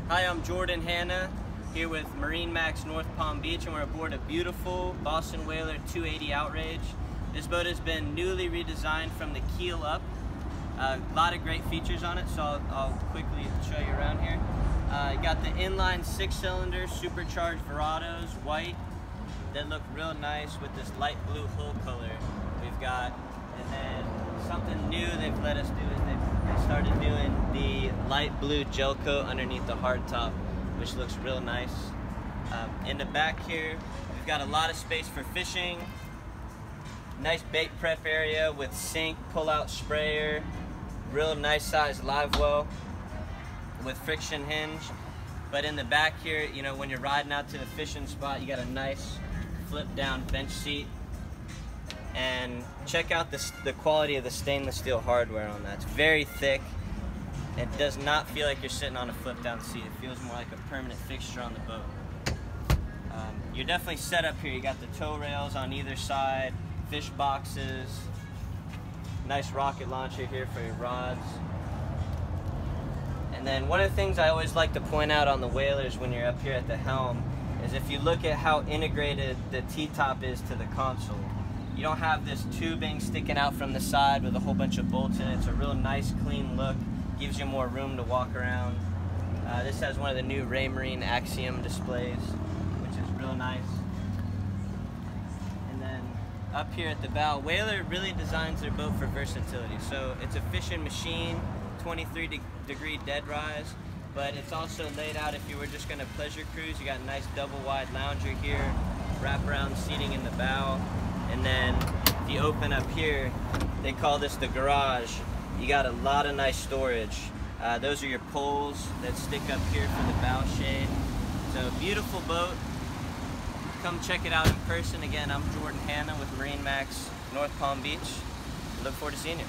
Hi, I'm Jordan Hanna here with MarineMax North Palm Beach, and we're aboard a beautiful Boston Whaler 280 Outrage. This boat has been newly redesigned from the keel up. A lot of great features on it, so I'll quickly show you around here. You got the inline 6-cylinder supercharged Verados, white, that look real nice with this light blue hull color we've got. And then something new they've let us do is they started doing the light blue gel coat underneath the hardtop, which looks real nice. In the back here, we've got a lot of space for fishing. Nice bait prep area with sink, pull-out sprayer, real nice size live well with friction hinge. But in the back here, you know, when you're riding out to the fishing spot, you got a nice flip-down bench seat. And check out the quality of the stainless steel hardware on that. It's very thick. It does not feel like you're sitting on a flip-down seat. It feels more like a permanent fixture on the boat. You're definitely set up here. You got the tow rails on either side, fish boxes, nice rocket launcher here for your rods. And then one of the things I always like to point out on the Whalers when you're up here at the helm is if you look at how integrated the T-top is to the console. You don't have this tubing sticking out from the side with a whole bunch of bolts in it. It's a real nice, clean look. Gives you more room to walk around. This has one of the new Raymarine Axiom displays, which is real nice. And then up here at the bow, Whaler really designs their boat for versatility. So it's a fishing machine, 23-degree dead rise, but it's also laid out if you were just going to pleasure cruise. You got a nice double-wide lounger here, wraparound seating in the bow. And then if you open up here, they call this the garage. You got a lot of nice storage. Those are your poles that stick up here for the bow shade. So beautiful boat. Come check it out in person. Again, I'm Jordan Hanna with MarineMax North Palm Beach. Look forward to seeing you.